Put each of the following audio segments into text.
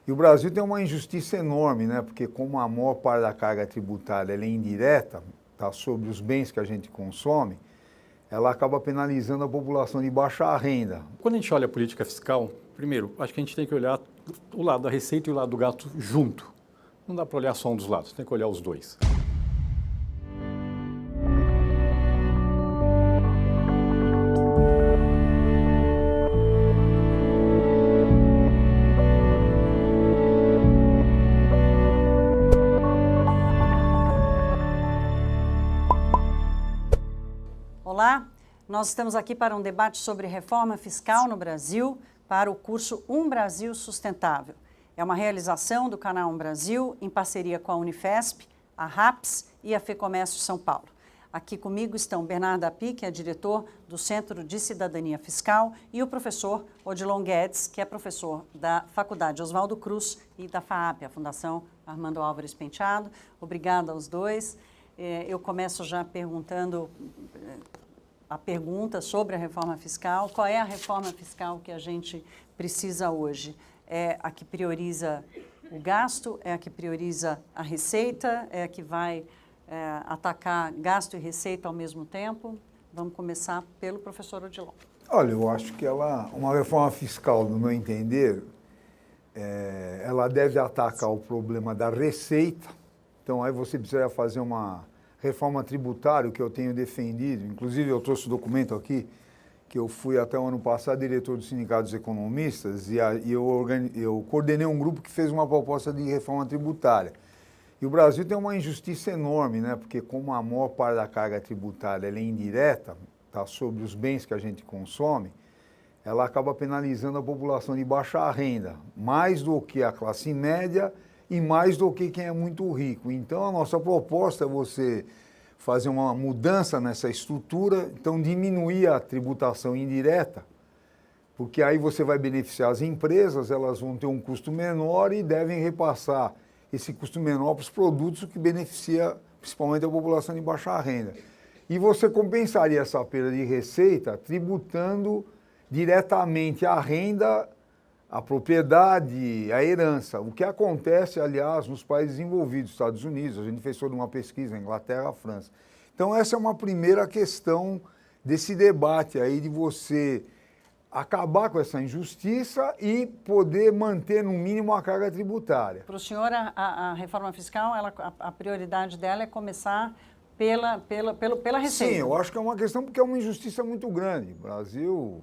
E o Brasil tem uma injustiça enorme, né? Porque como a maior parte da carga tributária ela é indireta, tá, sobre os bens que a gente consome, ela acaba penalizando a população de baixa renda. Quando a gente olha a política fiscal, primeiro, acho que a gente tem que olhar o lado da receita e o lado do gasto junto. Não dá para olhar só um dos lados, tem que olhar os dois. Olá, nós estamos aqui para um debate sobre reforma fiscal no Brasil para o curso Um Brasil Sustentável. É uma realização do canal Um Brasil em parceria com a Unifesp, a RAPS e a FEComércio São Paulo. Aqui comigo estão Bernardo Api, que é diretor do Centro de Cidadania Fiscal, e o professor Odilon Guedes, que é professor da Faculdade Oswaldo Cruz e da FAAP, a Fundação Armando Álvares Penteado. Obrigada aos dois. Eu começo já perguntando a pergunta sobre a reforma fiscal. Qual é a reforma fiscal que a gente precisa hoje? É a que prioriza o gasto? É a que prioriza a receita? É a que vai atacar gasto e receita ao mesmo tempo? Vamos começar pelo professor Odilon. Olha, eu acho que uma reforma fiscal, no meu entender, ela deve atacar o problema da receita. Então, aí você precisa fazer uma reforma tributária, que eu tenho defendido. Inclusive, eu trouxe o documento aqui, que eu fui até o ano passado diretor do Sindicato dos Economistas, e eu coordenei um grupo que fez uma proposta de reforma tributária. E o Brasil tem uma injustiça enorme, né? Porque como a maior parte da carga tributária ela é indireta, tá, sobre os bens que a gente consome, ela acaba penalizando a população de baixa renda, mais do que a classe média e mais do que quem é muito rico. Então, a nossa proposta é você fazer uma mudança nessa estrutura, então diminuir a tributação indireta, porque aí você vai beneficiar as empresas, elas vão ter um custo menor e devem repassar esse custo menor para os produtos, o que beneficia principalmente a população de baixa renda. E você compensaria essa perda de receita tributando diretamente a renda, a propriedade, a herança. O que acontece, aliás, nos países desenvolvidos, Estados Unidos, a gente fez toda uma pesquisa, Inglaterra, França. Então, essa é uma primeira questão desse debate aí, de você acabar com essa injustiça e poder manter, no mínimo, a carga tributária. Para o senhor, a reforma fiscal, a prioridade dela é começar pela receita? Sim, eu acho que é uma questão porque é uma injustiça muito grande. O Brasil,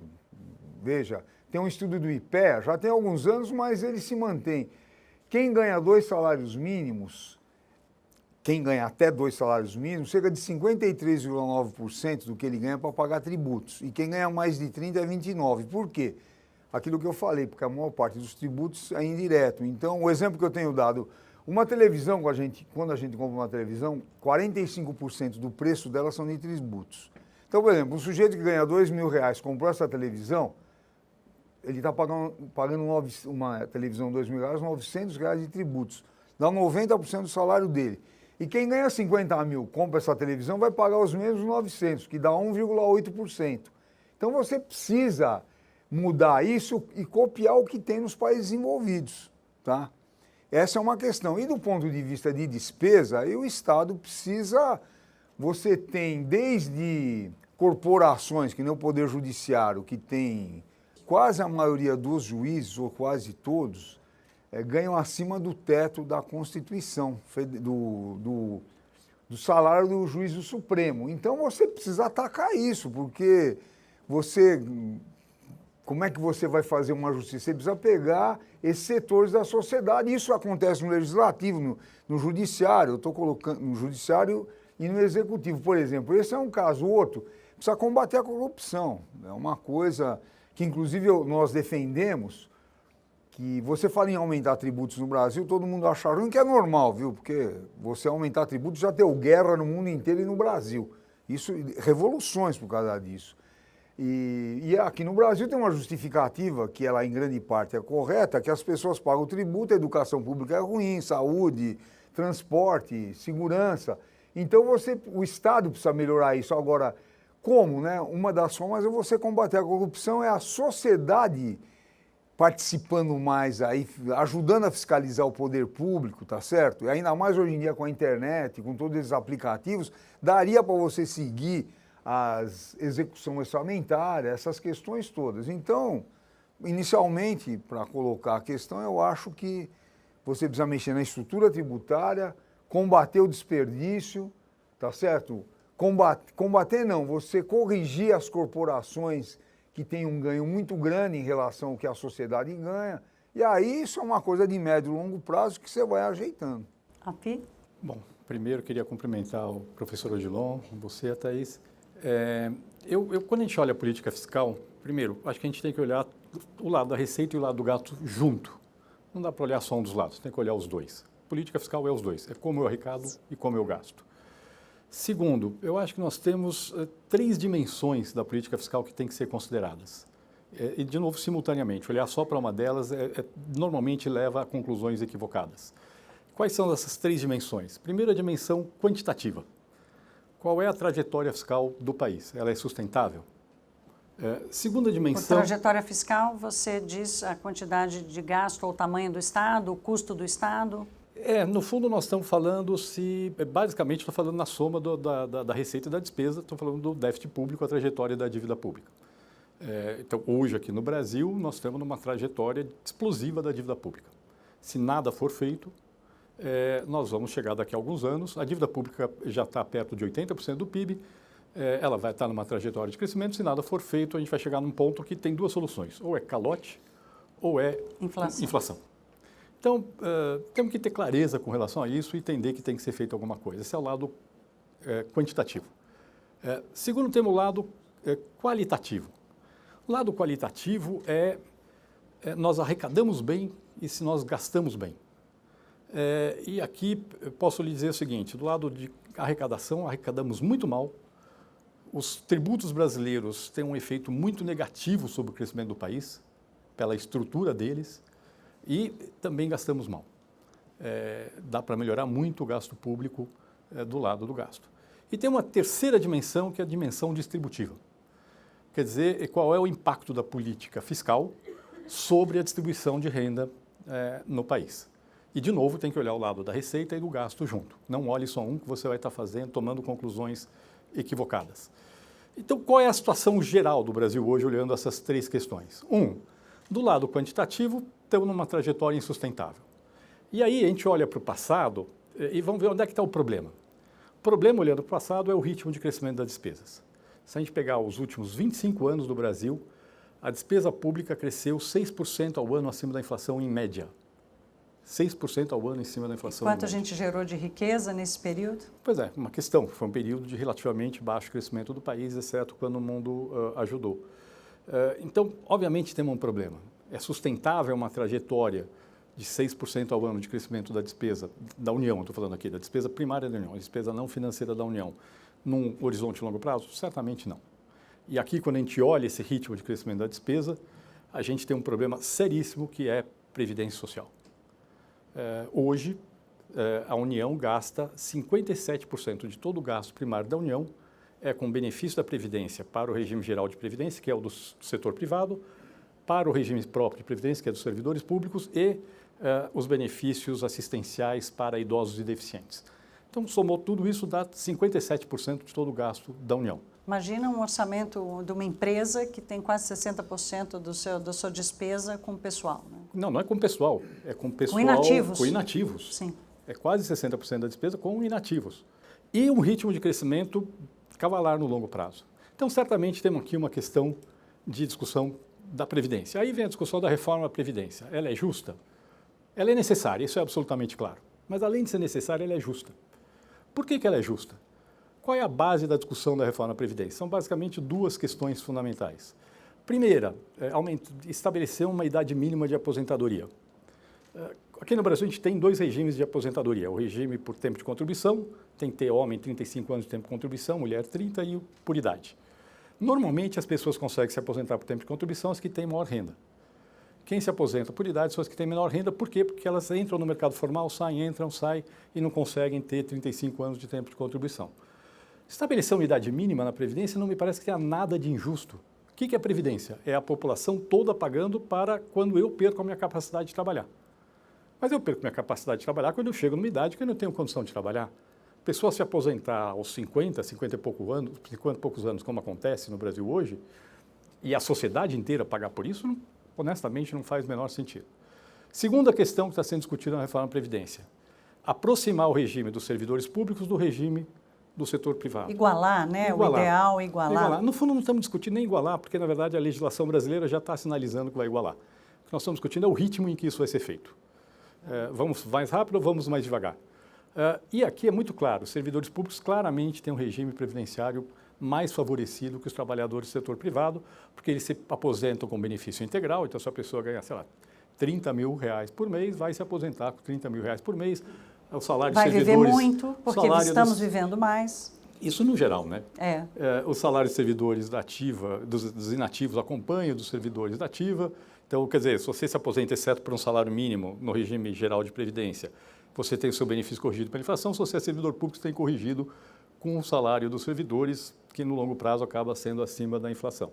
veja, tem um estudo do IPEA, já tem alguns anos, mas ele se mantém. Quem ganha 2 salários mínimos, quem ganha até 2 salários mínimos, cerca de 53,9% do que ele ganha para pagar tributos. E quem ganha mais de 30% é 29%. Por quê? Aquilo que eu falei, porque a maior parte dos tributos é indireto. Então, o exemplo que eu tenho dado, uma televisão, quando a gente compra uma televisão, 45% do preço dela são de tributos. Então, por exemplo, um sujeito que ganha R$2.000 comprou essa televisão, ele está pagando uma televisão de R$2.000, R$900 de tributos. Dá 90% do salário dele. E quem ganha 50 mil, compra essa televisão, vai pagar os mesmos 900, que dá 1,8%. Então você precisa mudar isso e copiar o que tem nos países desenvolvidos, tá? Essa é uma questão. E do ponto de vista de despesa, aí o Estado precisa... Você tem desde corporações, que nem o Poder Judiciário, que tem... Quase a maioria dos juízes, ou quase todos, ganham acima do teto da Constituição, do salário do juiz do Supremo. Então você precisa atacar isso, porque como é que você vai fazer uma justiça? Você precisa pegar esses setores da sociedade. Isso acontece no Legislativo, no Judiciário, eu estou colocando no Judiciário e no Executivo, por exemplo. Esse é um caso. O outro, precisa combater a corrupção. É uma coisa... que inclusive nós defendemos, que você fala em aumentar tributos no Brasil, todo mundo acha ruim, que é normal, viu? Porque você aumentar tributos já deu guerra no mundo inteiro e no Brasil. Isso, revoluções por causa disso. E aqui no Brasil tem uma justificativa, que ela em grande parte é correta, que as pessoas pagam tributo, a educação pública é ruim, saúde, transporte, segurança. Então o Estado precisa melhorar isso. Agora, como, né? Uma das formas é você combater a corrupção, é a sociedade participando mais aí, ajudando a fiscalizar o poder público, tá certo? E ainda mais hoje em dia com a internet, com todos esses aplicativos, daria para você seguir as execução orçamentária, essas questões todas. Então, inicialmente, para colocar a questão, eu acho que você precisa mexer na estrutura tributária, combater o desperdício, tá certo? Combater não, você corrigir as corporações que têm um ganho muito grande em relação ao que a sociedade ganha, e aí isso é uma coisa de médio e longo prazo que você vai ajeitando. Afi? Bom, primeiro queria cumprimentar o professor Odilon, você, a Thaís. Quando a gente olha a política fiscal, primeiro, acho que a gente tem que olhar o lado da receita e o lado do gasto junto. Não dá para olhar só um dos lados, tem que olhar os dois. Política fiscal é os dois, é como eu arrecado e como eu gasto. Segundo, eu acho que nós temos 3 dimensões da política fiscal que têm que ser consideradas. E, de novo, simultaneamente, olhar só para uma delas normalmente leva a conclusões equivocadas. Quais são essas 3 dimensões? Primeiro, a dimensão quantitativa. Qual é a trajetória fiscal do país? Ela é sustentável? Segunda dimensão... Por trajetória fiscal, você diz a quantidade de gasto ou o tamanho do Estado, o custo do Estado? No fundo, nós estamos falando basicamente, estou falando na soma da receita e da despesa, estou falando do déficit público, a trajetória da dívida pública. Então, hoje aqui no Brasil, nós estamos numa trajetória explosiva da dívida pública. Se nada for feito, nós vamos chegar daqui a alguns anos, a dívida pública já está perto de 80% do PIB, ela vai estar numa trajetória de crescimento, se nada for feito, a gente vai chegar num ponto que tem 2 soluções, ou é calote, ou é inflação. Então, temos que ter clareza com relação a isso e entender que tem que ser feito alguma coisa. Esse é o lado quantitativo. Segundo, temos o lado qualitativo. O lado qualitativo nós arrecadamos bem e se nós gastamos bem. E aqui posso lhe dizer o seguinte, do lado de arrecadação, arrecadamos muito mal. Os tributos brasileiros têm um efeito muito negativo sobre o crescimento do país, pela estrutura deles. E também gastamos mal. Dá para melhorar muito o gasto público do lado do gasto. E tem uma terceira dimensão, que é a dimensão distributiva. Quer dizer, qual é o impacto da política fiscal sobre a distribuição de renda no país. E, de novo, tem que olhar o lado da receita e do gasto junto. Não olhe só um que você vai estar fazendo, tomando conclusões equivocadas. Então, qual é a situação geral do Brasil hoje, olhando essas 3 questões? Do lado quantitativo, estamos numa trajetória insustentável. E aí a gente olha para o passado e vamos ver onde é que está o problema. O problema, olhando para o passado, é o ritmo de crescimento das despesas. Se a gente pegar os últimos 25 anos do Brasil, a despesa pública cresceu 6% ao ano acima da inflação em média. 6% ao ano em cima da inflação. Quanto a gente gerou de riqueza nesse período? Pois é, uma questão. Foi um período de relativamente baixo crescimento do país, exceto quando o mundo ajudou. Então, obviamente, temos um problema. É sustentável uma trajetória de 6% ao ano de crescimento da despesa da União, estou falando aqui, da despesa primária da União, a despesa não financeira da União, num horizonte de longo prazo? Certamente não. E aqui, quando a gente olha esse ritmo de crescimento da despesa, a gente tem um problema seríssimo que é previdência social. Hoje, a União gasta 57% de todo o gasto primário da União com benefício da Previdência para o regime geral de Previdência, que é o do setor privado, para o regime próprio de Previdência, que é dos servidores públicos, e os benefícios assistenciais para idosos e deficientes. Então, somou tudo isso, dá 57% de todo o gasto da União. Imagina um orçamento de uma empresa que tem quase 60% da sua despesa com pessoal. Né? Não é com pessoal, é com pessoal... Com inativos. Com inativos. Sim. É quase 60% da despesa com inativos. E um ritmo de crescimento cavalar no longo prazo. Então, certamente, temos aqui uma questão de discussão da Previdência. Aí vem a discussão da reforma da Previdência. Ela é justa? Ela é necessária, isso é absolutamente claro. Mas, além de ser necessária, ela é justa. Por que ela é justa? Qual é a base da discussão da reforma da Previdência? São basicamente 2 questões fundamentais. Primeira, estabelecer uma idade mínima de aposentadoria. Aqui no Brasil a gente tem 2 regimes de aposentadoria. O regime por tempo de contribuição, tem que ter homem 35 anos de tempo de contribuição, mulher 30 e por idade. Normalmente as pessoas conseguem se aposentar por tempo de contribuição as que têm maior renda. Quem se aposenta por idade são as que têm menor renda, por quê? Porque elas entram no mercado formal, saem e não conseguem ter 35 anos de tempo de contribuição. Estabelecer uma idade mínima na Previdência não me parece que tenha nada de injusto. que é a Previdência? É a população toda pagando para quando eu perco a minha capacidade de trabalhar. Mas eu perco minha capacidade de trabalhar quando eu chego numa idade que eu não tenho condição de trabalhar. A pessoa se aposentar aos 50 e poucos anos, como acontece no Brasil hoje, e a sociedade inteira pagar por isso, honestamente, não faz o menor sentido. Segunda questão que está sendo discutida na reforma da Previdência: aproximar o regime dos servidores públicos do regime do setor privado. Igualar, né? Igualar. O ideal é igualar. No fundo, não estamos discutindo nem igualar, porque, na verdade, a legislação brasileira já está sinalizando que vai igualar. O que nós estamos discutindo é o ritmo em que isso vai ser feito. Vamos mais rápido ou vamos mais devagar? E aqui é muito claro, os servidores públicos claramente têm um regime previdenciário mais favorecido que os trabalhadores do setor privado, porque eles se aposentam com benefício integral. Então, se a pessoa ganhar, sei lá, R$30 mil por mês, vai se aposentar com R$30 mil por mês. O salário vai de servidores, viver muito, porque estamos vivendo mais. Isso no geral, né? O salário de servidores da ativa, dos inativos, acompanha dos servidores da ativa. Então, quer dizer, se você se aposenta, exceto por um salário mínimo no regime geral de previdência, você tem o seu benefício corrigido pela inflação. Se você é servidor público, você tem corrigido com o salário dos servidores, que no longo prazo acaba sendo acima da inflação.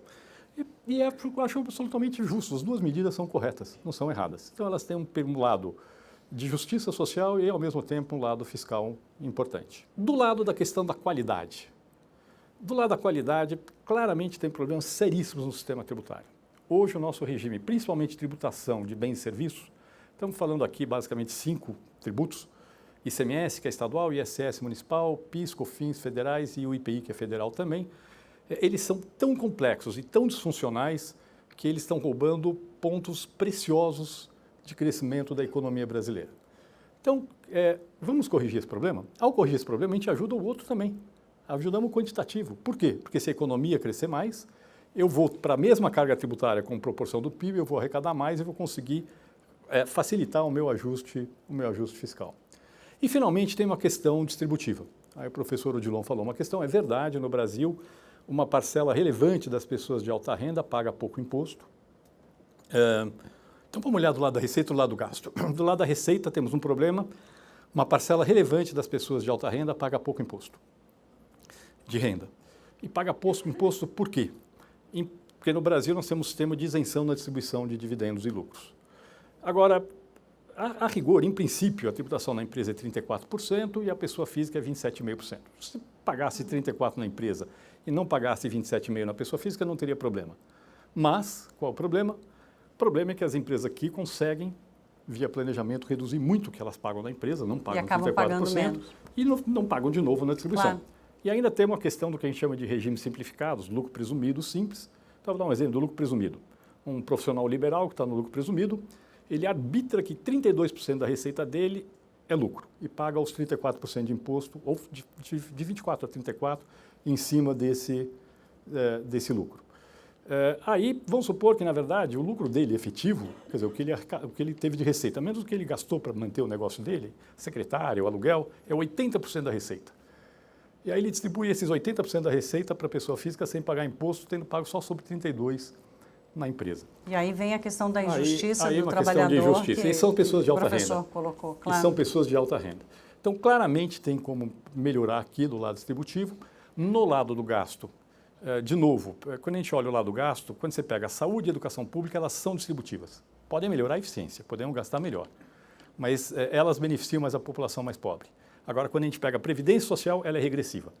Eu acho absolutamente justo. As duas medidas são corretas, não são erradas. Então, elas têm um lado de justiça social e, ao mesmo tempo, um lado fiscal importante. Do lado da questão da qualidade. Do lado da qualidade, claramente tem problemas seríssimos no sistema tributário. Hoje, o nosso regime, principalmente tributação de bens e serviços, estamos falando aqui basicamente 5 tributos: ICMS, que é estadual, ISS municipal, PIS, COFINS federais e o IPI, que é federal também. Eles são tão complexos e tão disfuncionais que eles estão roubando pontos preciosos de crescimento da economia brasileira. Então, vamos corrigir esse problema? Ao corrigir esse problema, a gente ajuda o outro também. Ajudamos o quantitativo. Por quê? Porque se a economia crescer mais, eu vou para a mesma carga tributária com proporção do PIB, eu vou arrecadar mais e vou conseguir facilitar o meu ajuste fiscal. E, finalmente, tem uma questão distributiva. Aí o professor Odilon falou uma questão, é verdade, no Brasil, uma parcela relevante das pessoas de alta renda paga pouco imposto. Então, vamos olhar do lado da receita e do lado do gasto. Do lado da receita, temos um problema: uma parcela relevante das pessoas de alta renda paga pouco imposto de renda. E paga pouco imposto por quê? Porque no Brasil nós temos um sistema de isenção na distribuição de dividendos e lucros. Agora, a rigor, em princípio, a tributação na empresa é 34% e a pessoa física é 27,5%. Se pagasse 34% na empresa e não pagasse 27,5% na pessoa física, não teria problema. Mas, qual é o problema? O problema é que as empresas aqui conseguem, via planejamento, reduzir muito o que elas pagam na empresa, não pagam 34% e não pagam de novo na distribuição. Claro. E ainda tem uma questão do que a gente chama de regimes simplificados, lucro presumido simples. Então, vou dar um exemplo do lucro presumido. Um profissional liberal que está no lucro presumido, ele arbitra que 32% da receita dele é lucro e paga os 34% de imposto, ou de 24% a 34% em cima desse lucro. Aí, vamos supor que, na verdade, o lucro dele efetivo, quer dizer, o que ele teve de receita, menos o que ele gastou para manter o negócio dele, secretário, aluguel, é 80% da receita. E aí ele distribui esses 80% da receita para a pessoa física sem pagar imposto, tendo pago só sobre 32% na empresa. E aí vem a questão da injustiça do uma trabalhador. Questão de injustiça. E são pessoas de alta renda. O professor colocou, claro. E são pessoas de alta renda. Então, claramente, tem como melhorar aqui do lado distributivo. No lado do gasto, de novo, quando a gente olha o lado do gasto, quando você pega a saúde e a educação pública, elas são distributivas. Podem melhorar a eficiência, podemos gastar melhor. Mas elas beneficiam mais a população mais pobre. Agora, quando a gente pega a Previdência Social, ela é regressiva.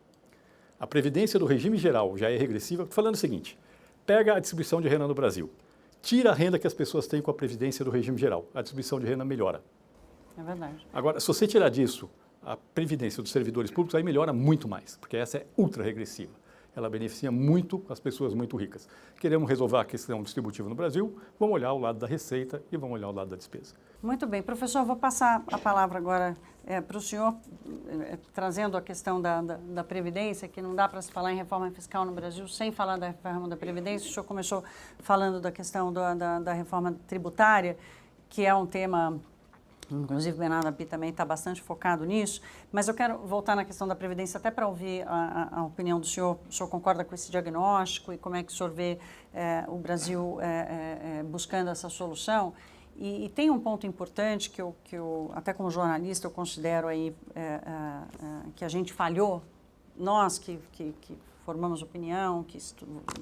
A Previdência do regime geral já é regressiva. Estou falando o seguinte: pega a distribuição de renda no Brasil, tira a renda que as pessoas têm com a Previdência do regime geral, a distribuição de renda melhora. É verdade. Agora, se você tirar disso a Previdência dos servidores públicos, aí melhora muito mais, porque essa é ultra regressiva. Ela beneficia muito as pessoas muito ricas. Queremos resolver a questão distributiva no Brasil, vamos olhar o lado da receita e vamos olhar o lado da despesa. Muito bem. Professor, vou passar a palavra agora para o senhor, trazendo a questão da Previdência, que não dá para se falar em reforma fiscal no Brasil sem falar da reforma da Previdência. O senhor começou falando da questão da reforma tributária, que é um tema, inclusive o Bernardo Api também está bastante focado nisso, mas eu quero voltar na questão da Previdência até para ouvir a opinião do senhor. O senhor concorda com esse diagnóstico e como é que o senhor vê o Brasil buscando essa solução? E tem um ponto importante que eu até como jornalista, eu considero aí que a gente falhou, nós que formamos opinião,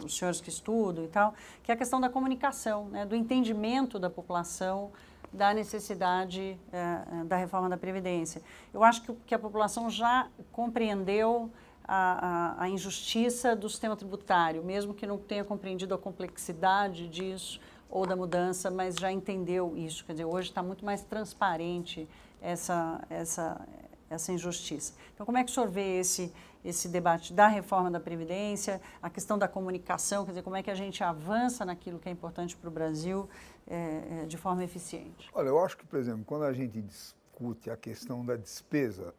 os senhores que estudam e tal, que é a questão da comunicação, né, do entendimento da população da necessidade da reforma da Previdência. Eu acho que a população já compreendeu a injustiça do sistema tributário, mesmo que não tenha compreendido a complexidade disso ou da mudança, mas já entendeu isso. Quer dizer, hoje está muito mais transparente essa injustiça. Então, como é que o senhor vê esse debate da reforma da Previdência, a questão da comunicação, quer dizer, como é que a gente avança naquilo que é importante para o Brasil de forma eficiente? Olha, eu acho que, por exemplo, quando a gente discute a questão da despesa,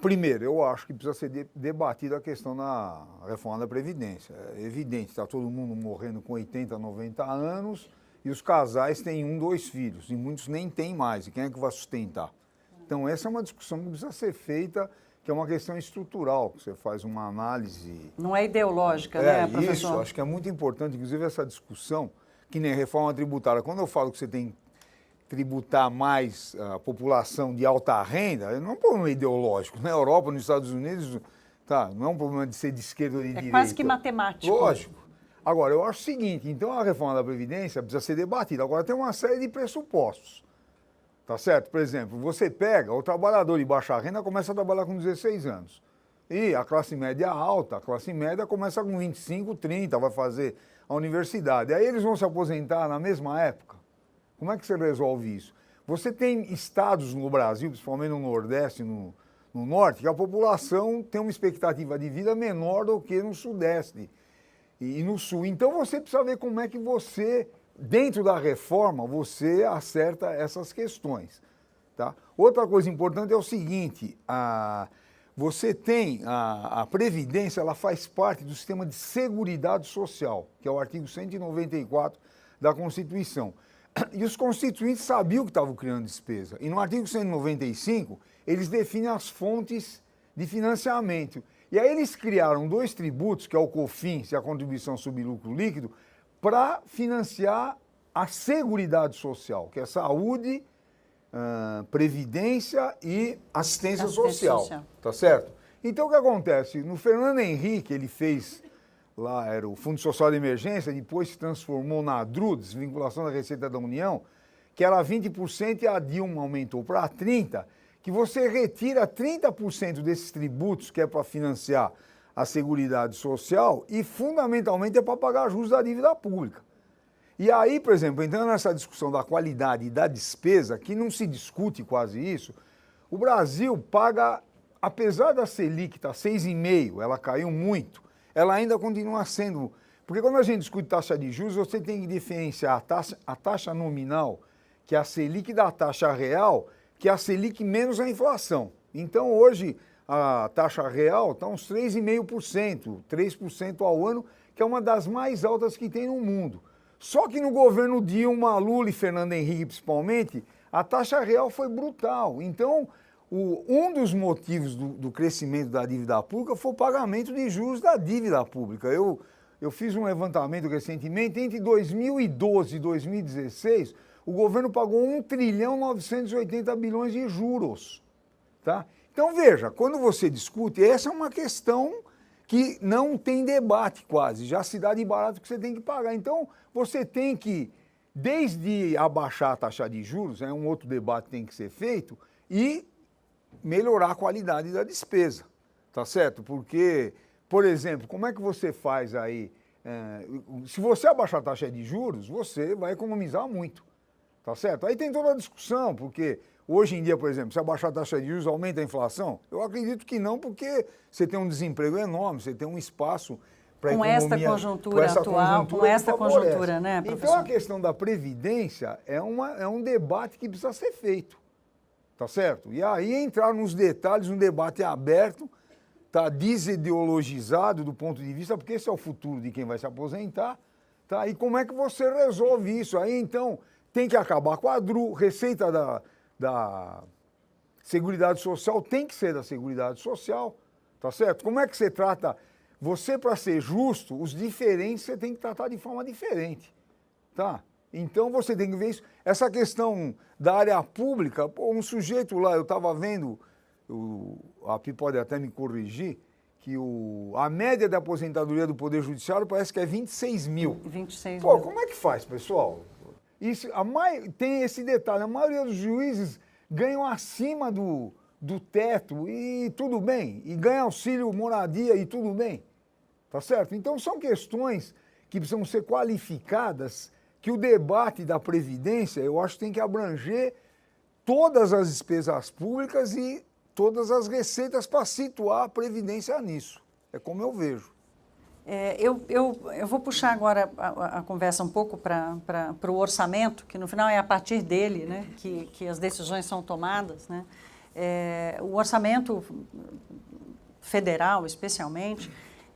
primeiro, eu acho que precisa ser debatida a questão da reforma da Previdência. É evidente, está todo mundo morrendo com 80, 90 anos e os casais têm 1, 2 filhos, e muitos nem têm mais, e quem é que vai sustentar? Então, essa é uma discussão que precisa ser feita, que é uma questão estrutural, que você faz uma análise... Não é ideológica, né, professor? Isso, acho que é muito importante, inclusive, essa discussão, que nem reforma tributária. Quando eu falo que você tem que tributar mais a população de alta renda, não é um problema ideológico. Na Europa, nos Estados Unidos, não é um problema de ser de esquerda ou de direita. É quase que matemático. Lógico. Agora, eu acho o seguinte, então a reforma da Previdência precisa ser debatida. Agora, tem uma série de pressupostos. Tá certo? Por exemplo, você pega o trabalhador de baixa renda, começa a trabalhar com 16 anos. E a classe média alta, a classe média começa com 25, 30, vai fazer a universidade. Aí eles vão se aposentar na mesma época. Como é que você resolve isso? Você tem estados no Brasil, principalmente no Nordeste e no Norte, que a população tem uma expectativa de vida menor do que no Sudeste e no Sul. Então você precisa ver como é que você... Dentro da reforma, você acerta essas questões. Tá? Outra coisa importante é o seguinte, você tem a Previdência, ela faz parte do sistema de Seguridade Social, que é o artigo 194 da Constituição. E os constituintes sabiam que estavam criando despesa. E no artigo 195, eles definem as fontes de financiamento. E aí eles criaram 2 tributos, que é o COFINS e a contribuição sobre lucro líquido, para financiar a Seguridade Social, que é saúde, previdência e assistência social. Tá certo? Então o que acontece? No Fernando Henrique, ele fez, lá era o Fundo Social de Emergência, depois se transformou na DRU, Desvinculação da Receita da União, que era 20% e a Dilma aumentou para 30%, que você retira 30% desses tributos, que é para financiar a Seguridade Social, e fundamentalmente é para pagar juros da dívida pública. E aí, por exemplo, entrando nessa discussão da qualidade e da despesa, que não se discute quase isso, o Brasil paga, apesar da Selic estar 6,5%, ela caiu muito, ela ainda continua sendo... Porque quando a gente discute taxa de juros, você tem que diferenciar a taxa nominal, que é a Selic, da taxa real, que é a Selic menos a inflação. Então, hoje... A taxa real está uns 3,5%, 3% ao ano, que é uma das mais altas que tem no mundo. Só que no governo Dilma, Lula e Fernando Henrique, principalmente, a taxa real foi brutal. Então, um dos motivos do crescimento da dívida pública foi o pagamento de juros da dívida pública. Eu fiz um levantamento recentemente, entre 2012 e 2016, o governo pagou 1,980 bilhões de juros, tá? Então, veja, quando você discute, essa é uma questão que não tem debate quase, já se dá de barato que você tem que pagar. Então, você tem que, desde abaixar a taxa de juros, é um outro debate que tem que ser feito, e melhorar a qualidade da despesa, tá certo? Porque, por exemplo, como é que você faz aí? Se você abaixar a taxa de juros, você vai economizar muito, tá certo? Aí tem toda a discussão, porque... Hoje em dia, por exemplo, se abaixar a taxa de juros, aumenta a inflação? Eu acredito que não, porque você tem um desemprego enorme, você tem um espaço para a economia... Com esta conjuntura atual, com esta conjuntura, né, professor? Então, a questão da Previdência é um debate que precisa ser feito, tá certo? E aí entrar nos detalhes, um debate aberto, tá desideologizado do ponto de vista, porque esse é o futuro de quem vai se aposentar, tá? E como é que você resolve isso? Aí, então, tem que acabar com a DRU, receita da Seguridade Social tem que ser da Seguridade Social, tá certo? Como é que você trata? Você, para ser justo, os diferentes você tem que tratar de forma diferente, tá? Então você tem que ver isso. Essa questão da área pública, um sujeito lá, eu estava vendo, a Pi pode até me corrigir, a média da aposentadoria do Poder Judiciário parece que é 26 mil. 26 Pô, mil. como é que faz, pessoal? Isso, tem esse detalhe, a maioria dos juízes ganham acima do teto e tudo bem, e ganha auxílio moradia e tudo bem, tá certo? Então são questões que precisam ser qualificadas, que o debate da Previdência, eu acho que tem que abranger todas as despesas públicas e todas as receitas para situar a Previdência nisso. É como eu vejo. Eu vou puxar agora a conversa um pouco para o orçamento, que no final é a partir dele, né, que as decisões são tomadas, né? O orçamento federal, especialmente,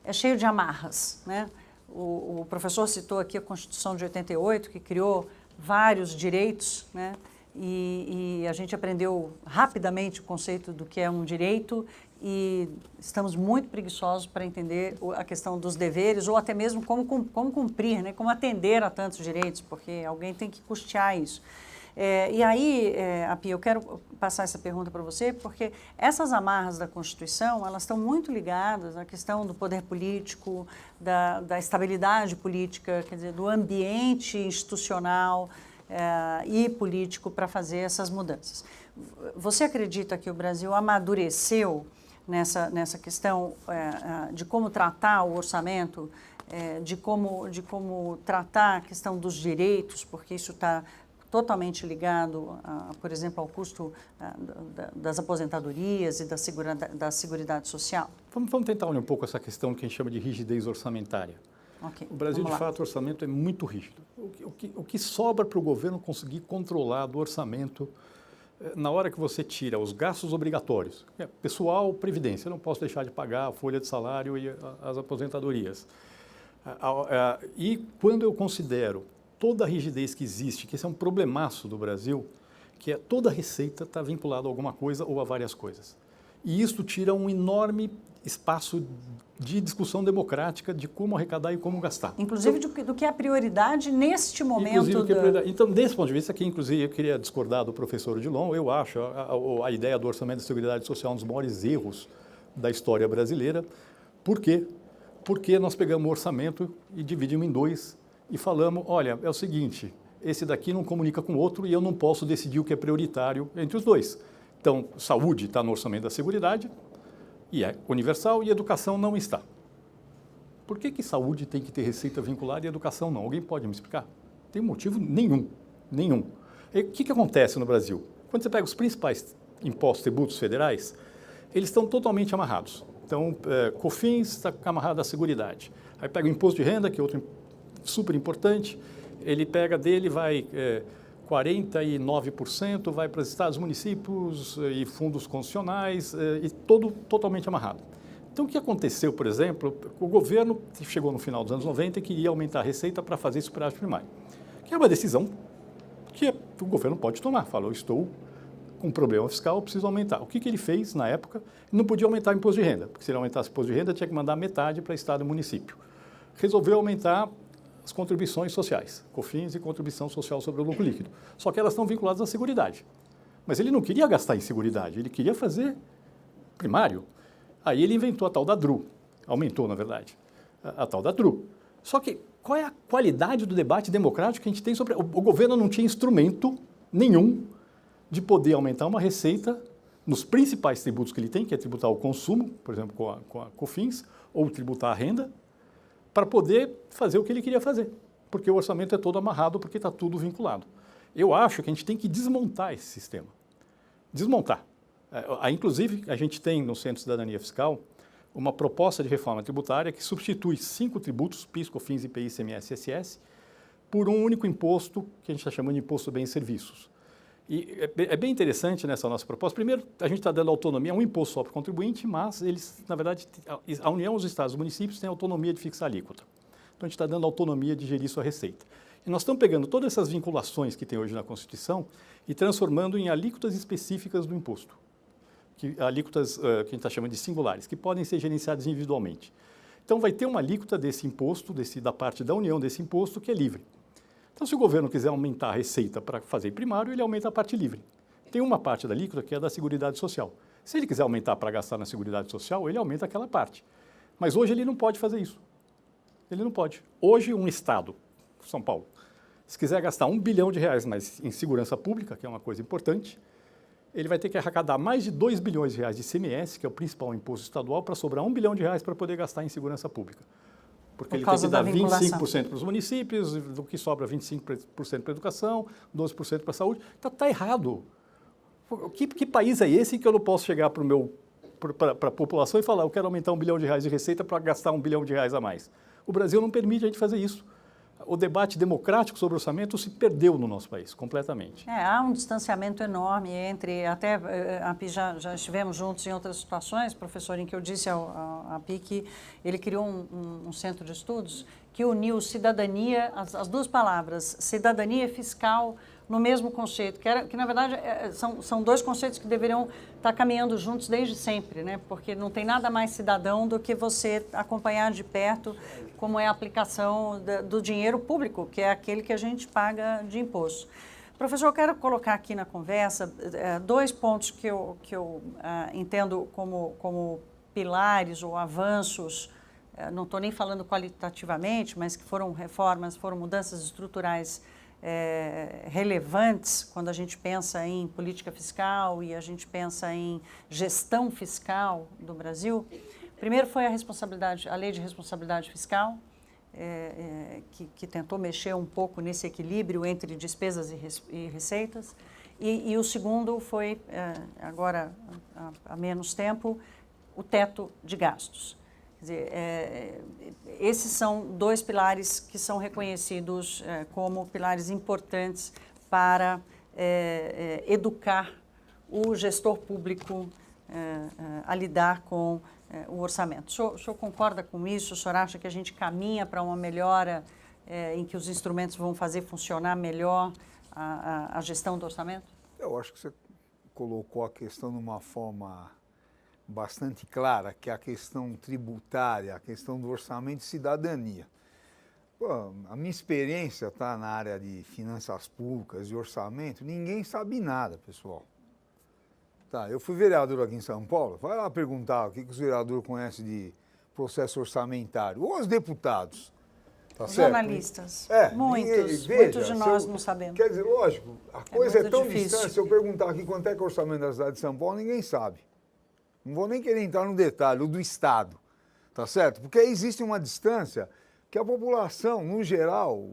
é cheio de amarras, né? O professor citou aqui a Constituição de 88, que criou vários direitos, né? E a gente aprendeu rapidamente o conceito do que é um direito e estamos muito preguiçosos para entender a questão dos deveres ou até mesmo como cumprir, né? Como atender a tantos direitos, porque alguém tem que custear isso. E aí, Api, eu quero passar essa pergunta para você, porque essas amarras da Constituição, elas estão muito ligadas à questão do poder político, da estabilidade política, quer dizer, do ambiente institucional e político para fazer essas mudanças. Você acredita que o Brasil amadureceu nessa questão de como tratar o orçamento, de como tratar a questão dos direitos, porque isso está totalmente ligado, por exemplo, ao custo das aposentadorias e da seguridade social? Vamos tentar olhar um pouco essa questão que a gente chama de rigidez orçamentária. Okay, o Brasil, de fato, o orçamento é muito rígido. O que sobra para o governo conseguir controlar do orçamento, na hora que você tira os gastos obrigatórios, pessoal, previdência, eu não posso deixar de pagar a folha de salário e as aposentadorias. E quando eu considero toda a rigidez que existe, que esse é um problemaço do Brasil, que é toda a receita está vinculada a alguma coisa ou a várias coisas. E isso tira um enorme espaço de discussão democrática de como arrecadar e como gastar. Inclusive do que é a prioridade neste momento. Então, desse ponto de vista aqui, inclusive, eu queria discordar do professor Odilon. Eu acho a ideia do orçamento da Seguridade Social um dos maiores erros da história brasileira. Por quê? Porque nós pegamos o orçamento e dividimos em dois e falamos, olha, é o seguinte, esse daqui não comunica com o outro e eu não posso decidir o que é prioritário entre os dois. Então, saúde está no orçamento da Seguridade, e é universal, e educação não está. Por que saúde tem que ter receita vinculada e educação não? Alguém pode me explicar? Não tem motivo nenhum. E o que acontece no Brasil? Quando você pega os principais impostos, tributos federais, eles estão totalmente amarrados. Então, COFINS está amarrado à Seguridade. Aí pega o imposto de renda, que é outro super importante, ele pega dele, vai 49% vai para os estados, municípios e fundos constitucionais, e totalmente amarrado. Então, o que aconteceu, por exemplo, o governo chegou no final dos anos 90 e queria aumentar a receita para fazer superávit primário, que é uma decisão que o governo pode tomar. Falou, estou com um problema fiscal, preciso aumentar. O que ele fez na época? Ele não podia aumentar o imposto de renda, porque se ele aumentasse o imposto de renda, tinha que mandar metade para estado e município. Resolveu aumentar as contribuições sociais, COFINS e contribuição social sobre o lucro líquido. Só que elas estão vinculadas à Seguridade. Mas ele não queria gastar em Seguridade, ele queria fazer primário. Aí ele inventou a tal da DRU, aumentou, na verdade, a tal da DRU. Só que qual é a qualidade do debate democrático que a gente tem sobre... O governo não tinha instrumento nenhum de poder aumentar uma receita nos principais tributos que ele tem, que é tributar o consumo, por exemplo, com a COFINS, ou tributar a renda, para poder fazer o que ele queria fazer, porque o orçamento é todo amarrado, porque está tudo vinculado. Eu acho que a gente tem que desmontar esse sistema. Desmontar. Inclusive, a gente tem no Centro de Cidadania Fiscal uma proposta de reforma tributária que substitui 5 tributos, PIS, COFINS, IPI, ICMS e ISS, por um único imposto, que a gente está chamando de Imposto de Bens e Serviços. E é bem interessante nessa nossa proposta. Primeiro, a gente está dando autonomia, é um imposto só para o contribuinte, mas eles, na verdade, a União, os estados e os municípios têm autonomia de fixar a alíquota. Então, a gente está dando autonomia de gerir sua receita. E nós estamos pegando todas essas vinculações que tem hoje na Constituição e transformando em alíquotas específicas do imposto. Alíquotas que a gente está chamando de singulares, que podem ser gerenciadas individualmente. Então, vai ter uma alíquota desse imposto, da parte da União desse imposto, que é livre. Então, se o governo quiser aumentar a receita para fazer primário, ele aumenta a parte livre. Tem uma parte da alíquota que é da Seguridade Social. Se ele quiser aumentar para gastar na Seguridade Social, ele aumenta aquela parte. Mas hoje ele não pode fazer isso. Ele não pode. Hoje um Estado, São Paulo, se quiser gastar R$1 bilhão mais em segurança pública, que é uma coisa importante, ele vai ter que arrecadar mais de R$2 bilhões de ICMS, que é o principal imposto estadual, para sobrar R$1 bilhão para poder gastar em segurança pública. Porque ele tem que dar 25% para os municípios, do que sobra 25% para a educação, 12% para a saúde. Então está errado. Que país é esse que eu não posso chegar para a população e falar, eu quero aumentar R$1 bilhão de receita para gastar R$1 bilhão a mais? O Brasil não permite a gente fazer isso. O debate democrático sobre orçamento se perdeu no nosso país, completamente. Há um distanciamento enorme entre, até a PI já estivemos juntos em outras situações, professor, em que eu disse à PI que ele criou um centro de estudos que uniu cidadania, as duas palavras, cidadania e fiscal, no mesmo conceito, que na verdade são dois conceitos que deveriam estar caminhando juntos desde sempre, né? Porque não tem nada mais cidadão do que você acompanhar de perto como é a aplicação do dinheiro público, que é aquele que a gente paga de imposto. Professor, eu quero colocar aqui na conversa dois pontos que eu entendo como pilares ou avanços, não estou nem falando qualitativamente, mas que foram reformas, foram mudanças estruturais relevantes quando a gente pensa em política fiscal e a gente pensa em gestão fiscal do Brasil. Primeiro foi a lei de responsabilidade fiscal, que tentou mexer um pouco nesse equilíbrio entre despesas e receitas. E o segundo foi, agora há menos tempo, o teto de gastos. Quer dizer, esses são dois pilares que são reconhecidos como pilares importantes para educar o gestor público a lidar com o orçamento. O senhor concorda com isso? O senhor acha que a gente caminha para uma melhora em que os instrumentos vão fazer funcionar melhor a gestão do orçamento? Eu acho que você colocou a questão de uma forma bastante clara, que é a questão tributária, a questão do orçamento e cidadania. Pô, a minha experiência está na área de finanças públicas e orçamento, ninguém sabe nada, pessoal. Tá, eu fui vereador aqui em São Paulo, vai lá perguntar o que os vereadores conhecem de processo orçamentário, ou os deputados. Tá os certo? Jornalistas, muitos de nós não sabemos. Quer dizer, lógico, a coisa é tão difícil. distante, se eu perguntar aqui quanto é que é o orçamento da cidade de São Paulo, ninguém sabe. Não vou nem querer entrar no detalhe, o do Estado, tá certo? Porque existe uma distância que a população, no geral,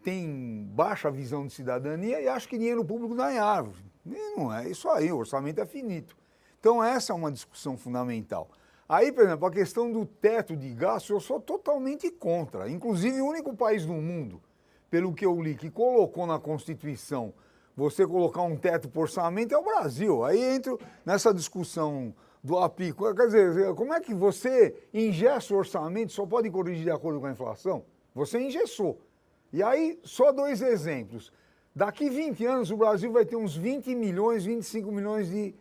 tem baixa visão de cidadania e acha que dinheiro público dá em árvore. E não é isso aí, o orçamento é finito. Então essa é uma discussão fundamental. Aí, por exemplo, a questão do teto de gastos, eu sou totalmente contra. Inclusive, o único país do mundo, pelo que eu li, que colocou na Constituição você colocar um teto por orçamento é o Brasil. Aí entro nessa discussão do API. Quer dizer, como é que você engessa o orçamento, só pode corrigir de acordo com a inflação? Você engessou. E aí, só dois exemplos. Daqui 20 anos, o Brasil vai ter uns 20 milhões, 25 milhões de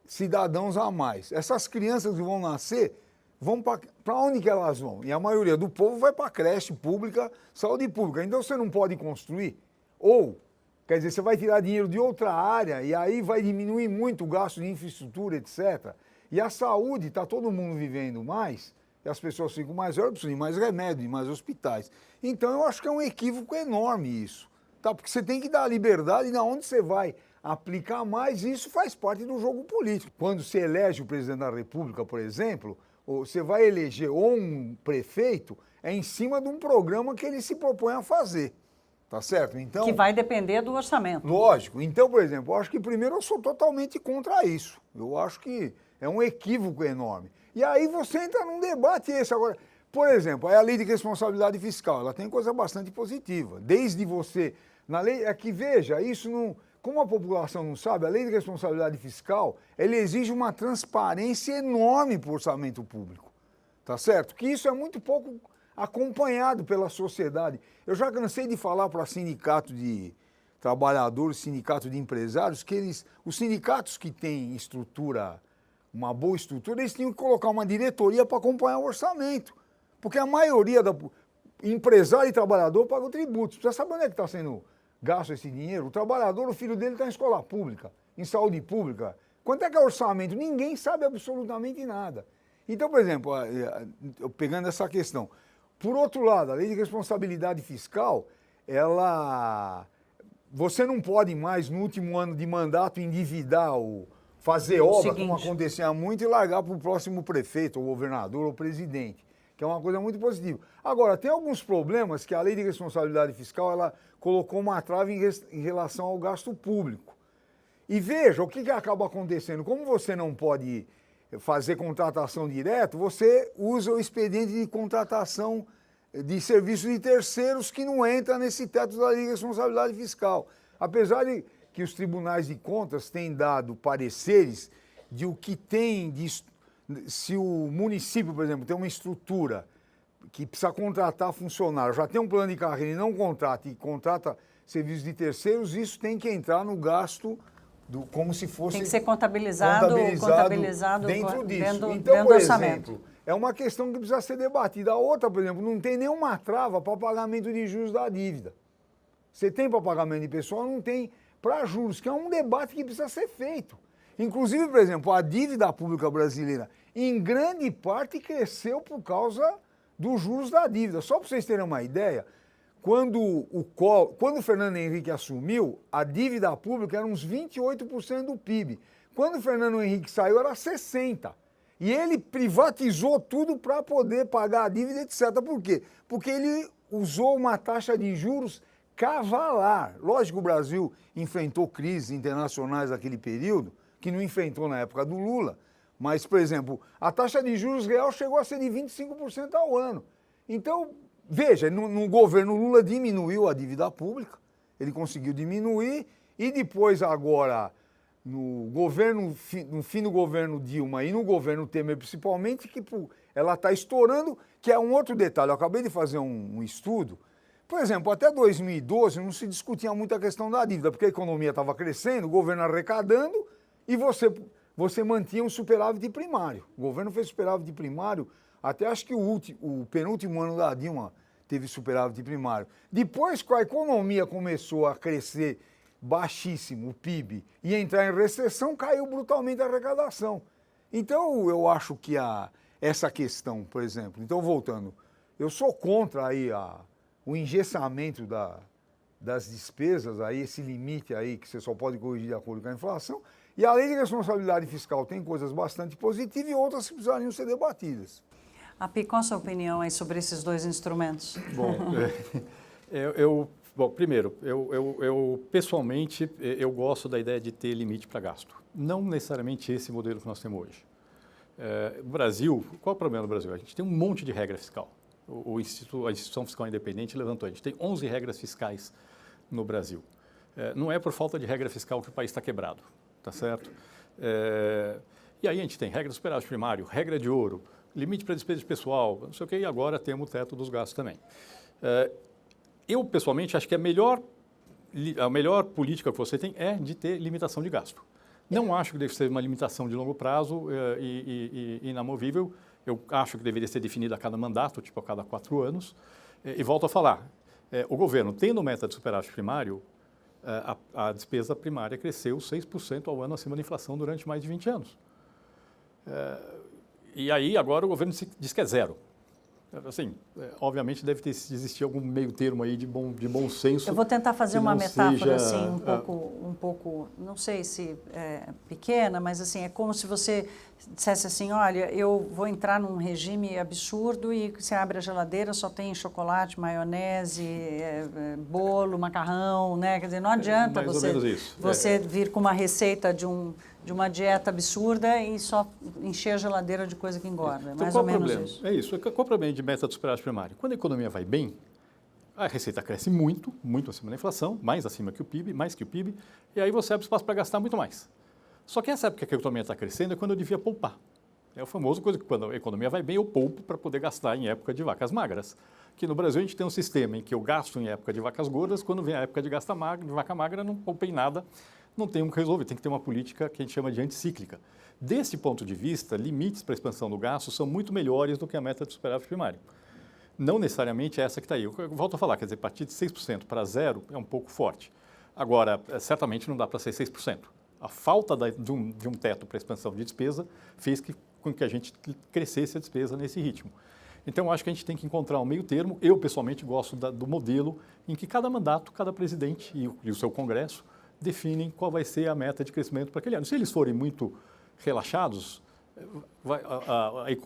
cidadãos a mais. Essas crianças que vão nascer, vão para onde que elas vão? E a maioria do povo vai para creche pública, saúde pública. Então, você não pode construir. Ou, quer dizer, você vai tirar dinheiro de outra área e aí vai diminuir muito o gasto de infraestrutura, etc. E a saúde, está todo mundo vivendo mais, e as pessoas ficam mais velhas, precisam de mais remédio, de mais hospitais. Então, eu acho que é um equívoco enorme isso. Tá? Porque você tem que dar a liberdade de onde você vai aplicar mais, e isso faz parte do jogo político. Quando você elege o presidente da República, por exemplo, ou você vai eleger ou um prefeito, é em cima de um programa que ele se propõe a fazer. Tá certo? Então, que vai depender do orçamento. Lógico. Então, por exemplo, eu acho que primeiro eu sou totalmente contra isso. Eu acho que é um equívoco enorme. E aí você entra num debate esse agora. Por exemplo, a lei de responsabilidade fiscal, ela tem coisa bastante positiva. Desde você, na lei, é que veja, isso não, como a população não sabe, a lei de responsabilidade fiscal, ela exige uma transparência enorme para o orçamento público. Tá certo? Que isso é muito pouco acompanhado pela sociedade. Eu já cansei de falar para sindicato de trabalhadores, sindicato de empresários, que os sindicatos que têm estrutura, uma boa estrutura, eles tinham que colocar uma diretoria para acompanhar o orçamento. Porque a maioria da empresário e trabalhador pagam tributos. Precisa saber onde é que está sendo gasto esse dinheiro. O trabalhador, o filho dele está em escola pública, em saúde pública. Quanto é que é o orçamento? Ninguém sabe absolutamente nada. Então, por exemplo, pegando essa questão, por outro lado, a lei de responsabilidade fiscal, você não pode mais, no último ano de mandato, endividar fazer obra, como acontecia muito, e largar para o próximo prefeito, ou governador, ou presidente, que é uma coisa muito positiva. Agora, tem alguns problemas que a lei de responsabilidade fiscal, ela colocou uma trave em relação ao gasto público. E veja, o que acaba acontecendo? Como você não pode fazer contratação direta, você usa o expediente de contratação de serviços de terceiros que não entra nesse teto da lei de responsabilidade fiscal. Apesar de que os tribunais de contas têm dado pareceres de o que tem, se o município, por exemplo, tem uma estrutura que precisa contratar funcionário, já tem um plano de carreira e não contrata, e contrata serviços de terceiros, isso tem que entrar no gasto como se fosse... Tem que ser contabilizado dentro disso. Então, dentro por exemplo, é uma questão que precisa ser debatida. A outra, por exemplo, não tem nenhuma trava para pagamento de juros da dívida. Você tem para pagamento de pessoal, não tem para juros, que é um debate que precisa ser feito. Inclusive, por exemplo, a dívida pública brasileira, em grande parte, cresceu por causa dos juros da dívida. Só para vocês terem uma ideia, quando o Fernando Henrique assumiu, a dívida pública era uns 28% do PIB. Quando o Fernando Henrique saiu, era 60%. E ele privatizou tudo para poder pagar a dívida, etc. Por quê? Porque ele usou uma taxa de juros cavalar. Lógico que o Brasil enfrentou crises internacionais naquele período, que não enfrentou na época do Lula, mas, por exemplo, a taxa de juros real chegou a ser de 25% ao ano. Então, veja, no governo Lula diminuiu a dívida pública, ele conseguiu diminuir, e depois agora, no fim do governo Dilma e no governo Temer principalmente, que ela está estourando, que é um outro detalhe. Eu acabei de fazer um estudo. Por exemplo, até 2012 não se discutia muito a questão da dívida, porque a economia estava crescendo, o governo arrecadando, e você mantinha um superávit primário. O governo fez superávit primário, até acho que o penúltimo ano da Dilma teve superávit primário. Depois que a economia começou a crescer baixíssimo, o PIB, e entrar em recessão, caiu brutalmente a arrecadação. Então, eu acho que essa questão, por exemplo, então voltando, eu sou contra aí o engessamento das despesas, aí, esse limite aí que você só pode corrigir de acordo com a inflação, e a lei de responsabilidade fiscal tem coisas bastante positivas e outras que precisariam ser debatidas. Api, qual a sua opinião aí sobre esses dois instrumentos? Bom, primeiro, eu pessoalmente, eu gosto da ideia de ter limite para gasto. Não necessariamente esse modelo que nós temos hoje. O Brasil, qual é o problema do Brasil? A gente tem um monte de regra fiscal. A Instituição Fiscal Independente levantou, a gente tem 11 regras fiscais no Brasil. Não é por falta de regra fiscal que o país está quebrado, tá certo? E aí a gente tem regra do superávit primário, regra de ouro, limite para despesa de pessoal, não sei o quê, e agora temos o teto dos gastos também. Eu, pessoalmente, acho que a melhor política que você tem é de ter limitação de gasto. Não acho que deve ser uma limitação de longo prazo e inamovível. Eu acho que deveria ser definida a cada mandato, tipo a cada 4 anos. E volto a falar, o governo, tendo meta de superávit primário, a despesa primária cresceu 6% ao ano acima da inflação durante mais de 20 anos. E aí, agora, o governo diz que é zero. Assim, obviamente deve existir algum meio termo aí de bom senso. Eu vou tentar fazer uma metáfora assim, um pouco, não sei se pequena, mas assim, é como se você dissesse assim, olha, eu vou entrar num regime absurdo e você abre a geladeira, só tem chocolate, maionese, bolo, macarrão, né? Quer dizer, não adianta você vir com uma receita de uma dieta absurda e só encher a geladeira de coisa que engorda. Então, mais ou menos isso. É isso. Qual o problema de meta de superávit primário? Quando a economia vai bem, a receita cresce muito, muito acima da inflação, mais acima que o PIB, mais que o PIB, e aí você abre espaço para gastar muito mais. Só que essa época que a economia está crescendo é quando eu devia poupar. É o famoso coisa que quando a economia vai bem, eu poupo para poder gastar em época de vacas magras. Aqui no Brasil a gente tem um sistema em que eu gasto em época de vacas gordas, quando vem a época de vaca magra, não poupei nada, não tem o que resolver, tem que ter uma política que a gente chama de anticíclica. Desse ponto de vista, limites para a expansão do gasto são muito melhores do que a meta de superávit primário. Não necessariamente é essa que está aí. Eu volto a falar, quer dizer, partir de 6% para zero é um pouco forte. Agora, certamente não dá para ser 6%. A falta de um teto para a expansão de despesa fez com que a gente crescesse a despesa nesse ritmo. Então, eu acho que a gente tem que encontrar um meio termo. Eu, pessoalmente, gosto do modelo em que cada mandato, cada presidente e o seu Congresso definem qual vai ser a meta de crescimento para aquele ano. Se eles forem muito relaxados,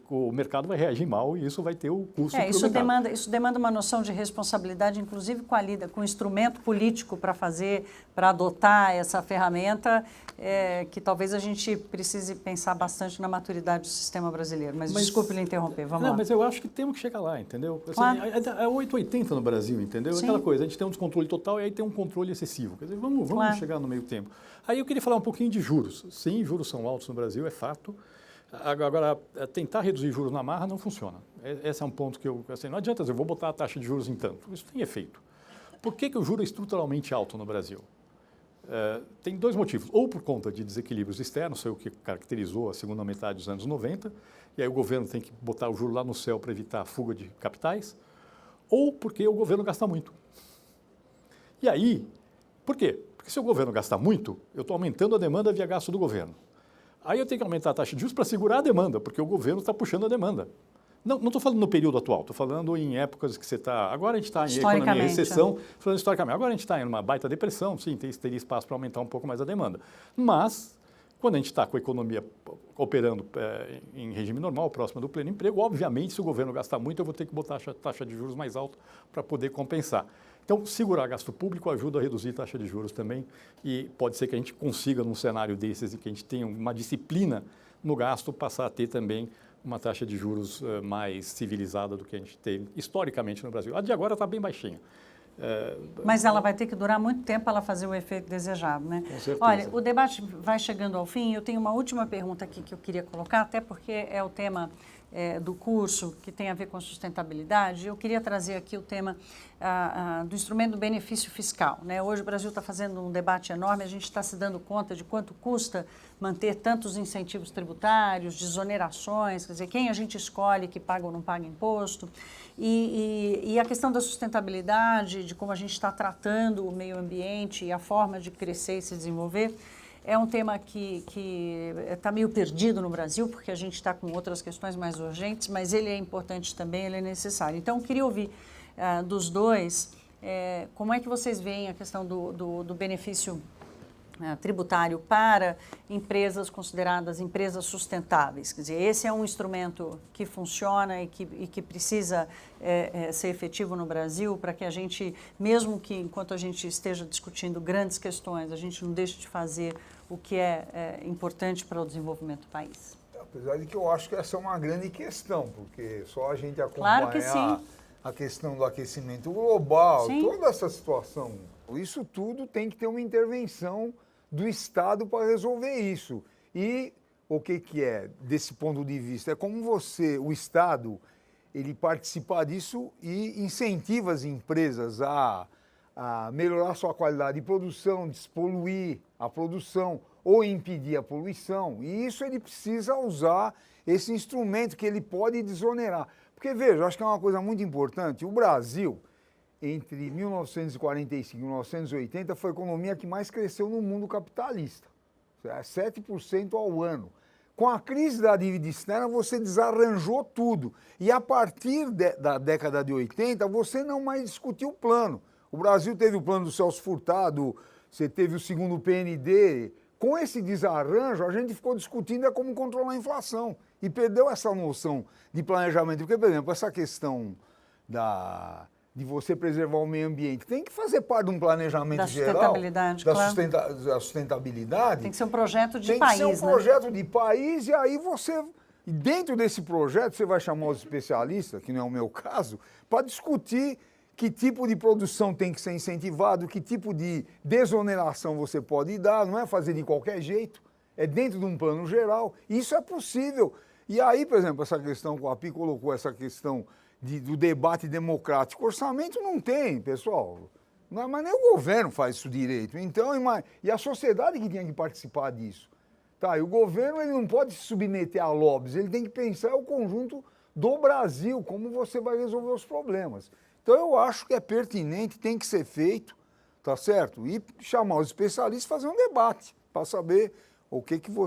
o mercado vai reagir mal e isso vai ter o custo para o mercado. Isso demanda uma noção de responsabilidade, inclusive com o instrumento político para adotar essa ferramenta, que talvez a gente precise pensar bastante na maturidade do sistema brasileiro. Mas desculpe lhe interromper, vamos lá. Mas eu acho que temos que chegar lá, entendeu? Assim, claro. É 880 no Brasil, entendeu? Sim. Aquela coisa, a gente tem um descontrole total e aí tem um controle excessivo. Quer dizer, vamos claro. Chegar no meio tempo. Aí eu queria falar um pouquinho de juros. Sim, juros são altos no Brasil, é fato. Agora, tentar reduzir juros na marra não funciona. Esse é um ponto que não adianta dizer, eu vou botar a taxa de juros em tanto. Isso tem efeito. Por que o juro é estruturalmente alto no Brasil? Tem dois motivos. Ou por conta de desequilíbrios externos, foi o que caracterizou a segunda metade dos anos 90, e aí o governo tem que botar o juro lá no céu para evitar a fuga de capitais, ou porque o governo gasta muito. E aí, por quê? Porque se o governo gasta muito, eu estou aumentando a demanda via gasto do governo. Aí eu tenho que aumentar a taxa de juros para segurar a demanda, porque o governo está puxando a demanda. Não estou falando no período atual, estou falando em épocas que você está... Agora a gente está em economia e recessão, falando historicamente. Agora a gente está em uma baita depressão, sim, teria espaço para aumentar um pouco mais a demanda. Mas, quando a gente está com a economia operando em regime normal, próxima do pleno emprego, obviamente, se o governo gastar muito, eu vou ter que botar a taxa de juros mais alta para poder compensar. Então, segurar gasto público ajuda a reduzir a taxa de juros também e pode ser que a gente consiga, num cenário desses, em que a gente tenha uma disciplina no gasto, passar a ter também uma taxa de juros mais civilizada do que a gente teve historicamente no Brasil. A de agora está bem baixinha. Mas ela vai ter que durar muito tempo para ela fazer o efeito desejado, né? Com certeza. Olha, o debate vai chegando ao fim. Eu tenho uma última pergunta aqui que eu queria colocar, até porque é o tema do curso que tem a ver com a sustentabilidade. Eu queria trazer aqui o tema do instrumento do benefício fiscal, né? Hoje o Brasil está fazendo um debate enorme, a gente está se dando conta de quanto custa manter tantos incentivos tributários, desonerações, quer dizer, quem a gente escolhe que paga ou não paga imposto. E a questão da sustentabilidade, de como a gente está tratando o meio ambiente e a forma de crescer e se desenvolver, é um tema que está meio perdido no Brasil, porque a gente está com outras questões mais urgentes, mas ele é importante também, ele é necessário. Então, eu queria ouvir dos dois, como é que vocês veem a questão do benefício tributário para empresas consideradas empresas sustentáveis. Quer dizer, esse é um instrumento que funciona e que precisa ser efetivo no Brasil para que a gente, mesmo que enquanto a gente esteja discutindo grandes questões, a gente não deixe de fazer o que é importante para o desenvolvimento do país. Apesar de que eu acho que essa é uma grande questão, porque só a gente acompanhar claro que sim. A questão do aquecimento global, sim. Toda essa situação, isso tudo tem que ter uma intervenção do Estado para resolver isso. E o que é, desse ponto de vista? É como o Estado, ele participar disso e incentiva as empresas a melhorar sua qualidade de produção, despoluir a produção ou impedir a poluição. E isso ele precisa usar esse instrumento que ele pode desonerar. Porque, veja, eu acho que é uma coisa muito importante. O Brasil, entre 1945 e 1980, foi a economia que mais cresceu no mundo capitalista. 7% ao ano. Com a crise da dívida externa, você desarranjou tudo. E a partir da década de 80, você não mais discutiu o plano. O Brasil teve o plano do Celso Furtado, você teve o segundo PND. Com esse desarranjo, a gente ficou discutindo como controlar a inflação. E perdeu essa noção de planejamento. Porque, por exemplo, essa questão de você preservar o meio ambiente tem que fazer parte de um planejamento geral. Da sustentabilidade. Tem que ser um projeto de país, Tem que ser um projeto de país e aí dentro desse projeto, você vai chamar os especialistas, que não é o meu caso, para discutir que tipo de produção tem que ser incentivado, que tipo de desoneração você pode dar, não é fazer de qualquer jeito, é dentro de um plano geral. Isso é possível. E aí, por exemplo, essa questão que o API colocou, essa questão do debate democrático. Orçamento não tem, pessoal. Não, mas nem o governo faz isso direito. Então, e a sociedade que tinha que participar disso. Tá, e o governo ele não pode se submeter a lobbies, ele tem que pensar o conjunto do Brasil, como você vai resolver os problemas. Então, eu acho que é pertinente, tem que ser feito, tá certo? E chamar os especialistas e fazer um debate para saber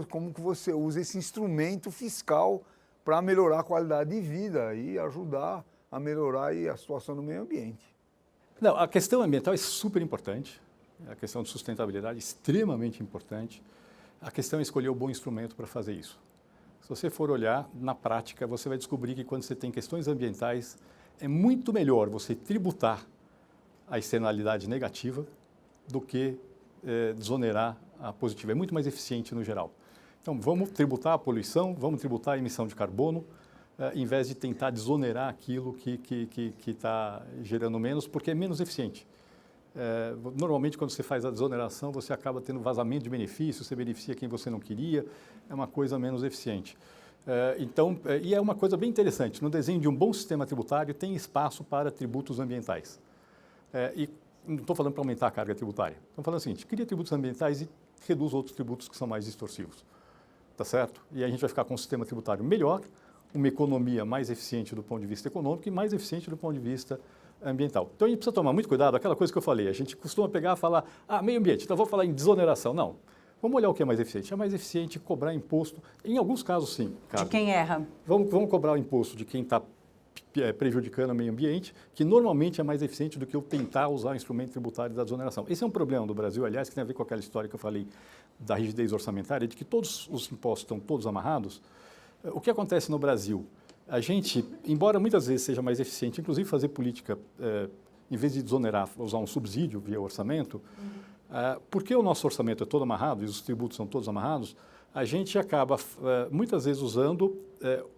como que você usa esse instrumento fiscal para melhorar a qualidade de vida e ajudar a melhorar aí a situação do meio ambiente. Não, a questão ambiental é super importante, a questão de sustentabilidade é extremamente importante. A questão é escolher o bom instrumento para fazer isso. Se você for olhar, na prática, você vai descobrir que quando você tem questões ambientais, é muito melhor você tributar a externalidade negativa do que desonerar a positiva. É muito mais eficiente no geral. Então, vamos tributar a poluição, vamos tributar a emissão de carbono, em vez de tentar desonerar aquilo que está gerando menos, porque é menos eficiente. Normalmente, quando você faz a desoneração, você acaba tendo vazamento de benefícios, você beneficia quem você não queria, é uma coisa menos eficiente. E é uma coisa bem interessante, no desenho de um bom sistema tributário tem espaço para tributos ambientais. E não estou falando para aumentar a carga tributária, estou falando o seguinte, cria tributos ambientais e reduz outros tributos que são mais distorcivos, tá certo? E a gente vai ficar com um sistema tributário melhor, uma economia mais eficiente do ponto de vista econômico e mais eficiente do ponto de vista ambiental. Então a gente precisa tomar muito cuidado, aquela coisa que eu falei, a gente costuma pegar e falar, meio ambiente, então vou falar em desoneração. Não, vamos olhar o que é mais eficiente. É mais eficiente cobrar imposto, em alguns casos sim. De quem erra. Vamos cobrar o imposto de quem está prejudicando o meio ambiente, que normalmente é mais eficiente do que eu tentar usar o instrumento tributário da desoneração. Esse é um problema do Brasil, aliás, que tem a ver com aquela história que eu falei da rigidez orçamentária, de que todos os impostos estão todos amarrados. O que acontece no Brasil? A gente, embora muitas vezes seja mais eficiente, inclusive fazer política, em vez de desonerar, usar um subsídio via orçamento, porque o nosso orçamento é todo amarrado e os tributos são todos amarrados, a gente acaba muitas vezes usando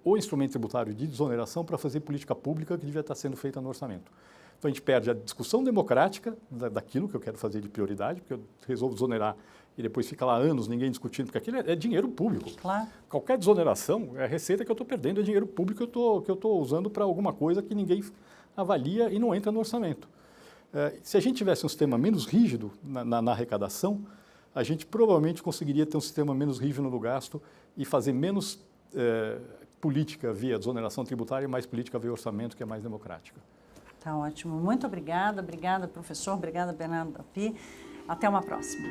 o instrumento tributário de desoneração para fazer política pública que devia estar sendo feita no orçamento. Então a gente perde a discussão democrática daquilo que eu quero fazer de prioridade, porque eu resolvo desonerar e depois fica lá anos ninguém discutindo, porque aquilo é dinheiro público. Claro. Qualquer desoneração é a receita que eu estou perdendo, é dinheiro público que eu estou usando para alguma coisa que ninguém avalia e não entra no orçamento. Se a gente tivesse um sistema menos rígido na arrecadação, a gente provavelmente conseguiria ter um sistema menos rígido no gasto e fazer menos política via desoneração tributária e mais política via orçamento, que é mais democrática. Tá ótimo. Muito obrigada. Obrigada, professor. Obrigada, Bernardo Dapi. Até uma próxima.